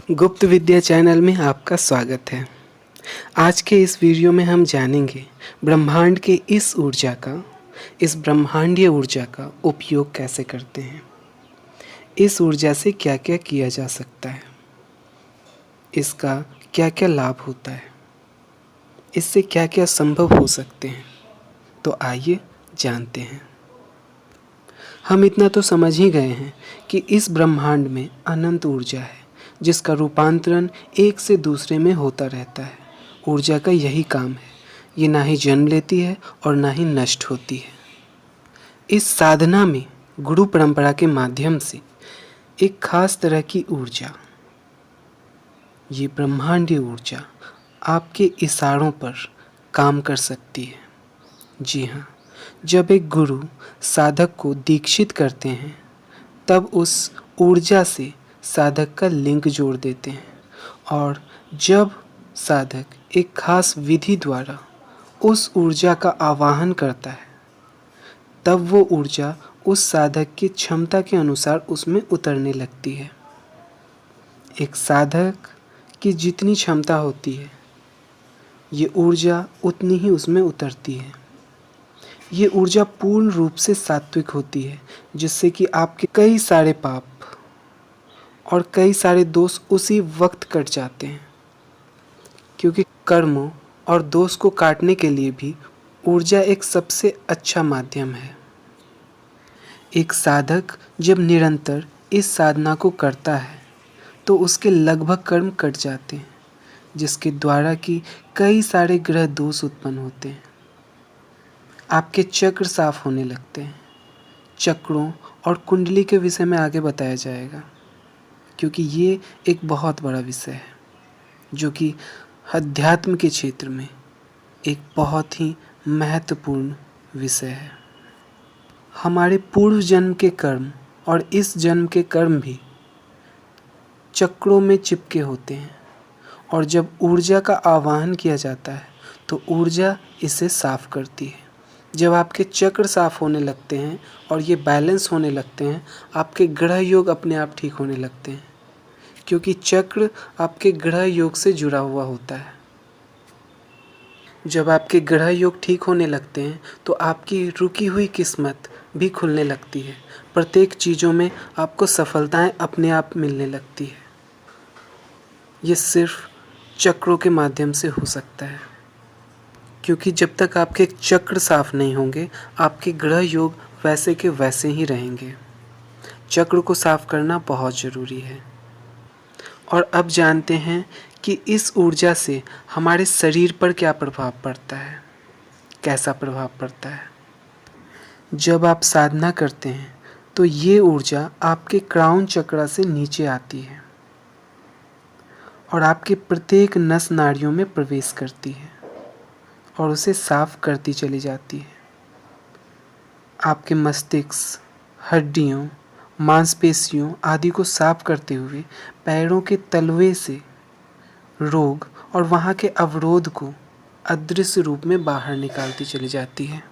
गुप्त विद्या चैनल में आपका स्वागत है। आज के इस वीडियो में हम जानेंगे ब्रह्मांड के इस ब्रह्मांडीय ऊर्जा का उपयोग कैसे करते हैं। इस ऊर्जा से क्या क्या किया जा सकता है, इसका क्या क्या लाभ होता है, इससे क्या क्या संभव हो सकते हैं। तो आइए जानते हैं। हम इतना तो समझ ही गए हैं कि इस ब्रह्मांड में अनंत ऊर्जा है जिसका रूपांतरण एक से दूसरे में होता रहता है। ऊर्जा का यही काम है, ये ना ही जन्म लेती है और ना ही नष्ट होती है। इस साधना में गुरु परंपरा के माध्यम से एक खास तरह की ऊर्जा, ये ब्रह्मांडीय ऊर्जा आपके इशारों पर काम कर सकती है। जी हाँ, जब एक गुरु साधक को दीक्षित करते हैं तब उस ऊर्जा से साधक का लिंक जोड़ देते हैं, और जब साधक एक खास विधि द्वारा उस ऊर्जा का आवाहन करता है तब वो ऊर्जा उस साधक की क्षमता के अनुसार उसमें उतरने लगती है। एक साधक की जितनी क्षमता होती है ये ऊर्जा उतनी ही उसमें उतरती है। ये ऊर्जा पूर्ण रूप से सात्विक होती है, जिससे कि आपके कई सारे पाप और कई सारे दोष उसी वक्त कट जाते हैं, क्योंकि कर्मों और दोष को काटने के लिए भी ऊर्जा एक सबसे अच्छा माध्यम है। एक साधक जब निरंतर इस साधना को करता है तो उसके लगभग कर्म कट जाते हैं, जिसके द्वारा कि कई सारे ग्रह दोष उत्पन्न होते हैं। आपके चक्र साफ होने लगते हैं। चक्रों और कुंडली के विषय में आगे बताया जाएगा, क्योंकि ये एक बहुत बड़ा विषय है जो कि अध्यात्म के क्षेत्र में एक बहुत ही महत्वपूर्ण विषय है। हमारे पूर्व जन्म के कर्म और इस जन्म के कर्म भी चक्रों में चिपके होते हैं, और जब ऊर्जा का आवाहन किया जाता है तो ऊर्जा इसे साफ करती है। जब आपके चक्र साफ होने लगते हैं और ये बैलेंस होने लगते हैं, आपके ग्रह योग अपने आप ठीक होने लगते हैं, क्योंकि चक्र आपके ग्रह योग से जुड़ा हुआ होता है। जब आपके ग्रह योग ठीक होने लगते हैं तो आपकी रुकी हुई किस्मत भी खुलने लगती है। प्रत्येक चीज़ों में आपको सफलताएं अपने आप मिलने लगती है। ये सिर्फ चक्रों के माध्यम से हो सकता है, क्योंकि जब तक आपके चक्र साफ नहीं होंगे आपके ग्रह योग वैसे के वैसे ही रहेंगे। चक्र को साफ करना बहुत ज़रूरी है। और अब जानते हैं कि इस ऊर्जा से हमारे शरीर पर क्या प्रभाव पड़ता है, कैसा प्रभाव पड़ता है। जब आप साधना करते हैं तो ये ऊर्जा आपके क्राउन चक्र से नीचे आती है और आपके प्रत्येक नस नाड़ियों में प्रवेश करती है और उसे साफ करती चली जाती है। आपके मस्तिष्क, हड्डियों, मांसपेशियों आदि को साफ करते हुए पैरों के तलवे से रोग और वहाँ के अवरोध को अदृश्य रूप में बाहर निकालती चली जाती है।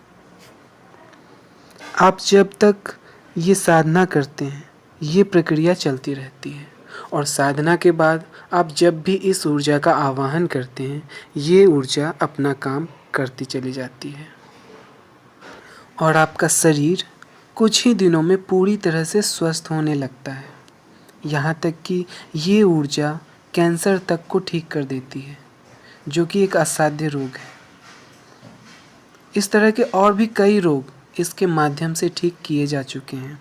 आप जब तक ये साधना करते हैं ये प्रक्रिया चलती रहती है, और साधना के बाद आप जब भी इस ऊर्जा का आवाहन करते हैं ये ऊर्जा अपना काम करती चली जाती है, और आपका शरीर कुछ ही दिनों में पूरी तरह से स्वस्थ होने लगता है। यहाँ तक कि ये ऊर्जा कैंसर तक को ठीक कर देती है, जो कि एक असाध्य रोग है। इस तरह के और भी कई रोग इसके माध्यम से ठीक किए जा चुके हैं।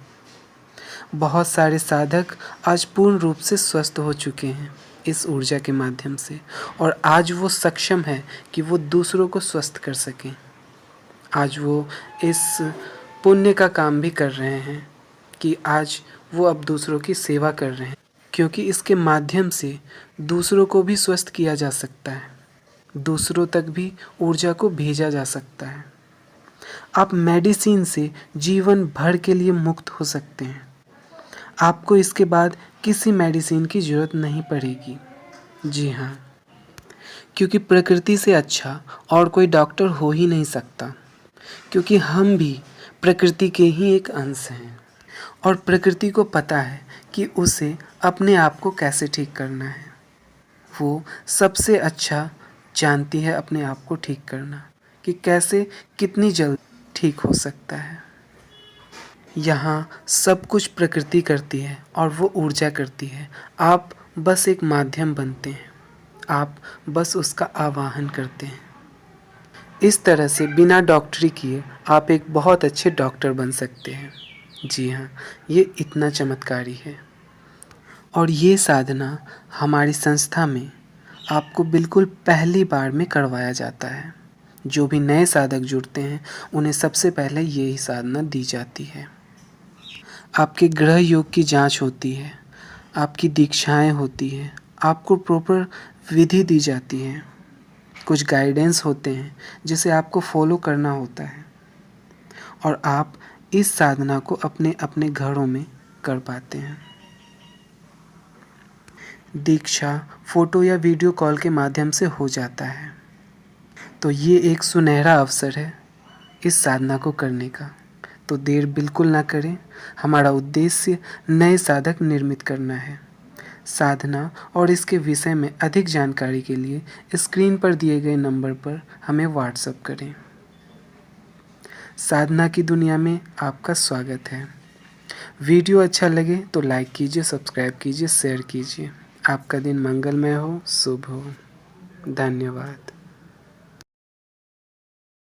बहुत सारे साधक आज पूर्ण रूप से स्वस्थ हो चुके हैं इस ऊर्जा के माध्यम से, और आज वो सक्षम है कि वो दूसरों को स्वस्थ कर सकें। आज वो इस पुण्य का काम भी कर रहे हैं कि आज वो अब दूसरों की सेवा कर रहे हैं, क्योंकि इसके माध्यम से दूसरों को भी स्वस्थ किया जा सकता है, दूसरों तक भी ऊर्जा को भेजा जा सकता है। आप मेडिसिन से जीवन भर के लिए मुक्त हो सकते हैं। आपको इसके बाद किसी मेडिसिन की ज़रूरत नहीं पड़ेगी। जी हाँ, क्योंकि प्रकृति से अच्छा और कोई डॉक्टर हो ही नहीं सकता, क्योंकि हम भी प्रकृति के ही एक अंश हैं, और प्रकृति को पता है कि उसे अपने आप को कैसे ठीक करना है। वो सबसे अच्छा जानती है अपने आप को ठीक करना, कि कैसे कितनी जल्द ठीक हो सकता है। यहाँ सब कुछ प्रकृति करती है और वो ऊर्जा करती है। आप बस एक माध्यम बनते हैं, आप बस उसका आवाहन करते हैं। इस तरह से बिना डॉक्टरी किए आप एक बहुत अच्छे डॉक्टर बन सकते हैं। जी हाँ, ये इतना चमत्कारी है। और ये साधना हमारी संस्था में आपको बिल्कुल पहली बार में करवाया जाता है। जो भी नए साधक जुड़ते हैं उन्हें सबसे पहले यही साधना दी जाती है। आपके ग्रह योग की जांच होती है, आपकी दीक्षाएं होती हैं, आपको प्रॉपर विधि दी जाती है, कुछ गाइडेंस होते हैं जिसे आपको फॉलो करना होता है और आप इस साधना को अपने अपने घरों में कर पाते हैं। दीक्षा फ़ोटो या वीडियो कॉल के माध्यम से हो जाता है। तो ये एक सुनहरा अवसर है इस साधना को करने का। तो देर बिल्कुल ना करें। हमारा उद्देश्य नए साधक निर्मित करना है। साधना और इसके विषय में अधिक जानकारी के लिए स्क्रीन पर दिए गए नंबर पर हमें व्हाट्सएप करें। साधना की दुनिया में आपका स्वागत है। वीडियो अच्छा लगे तो लाइक कीजिए, सब्सक्राइब कीजिए, शेयर कीजिए। आपका दिन मंगलमय हो, शुभ हो। धन्यवाद।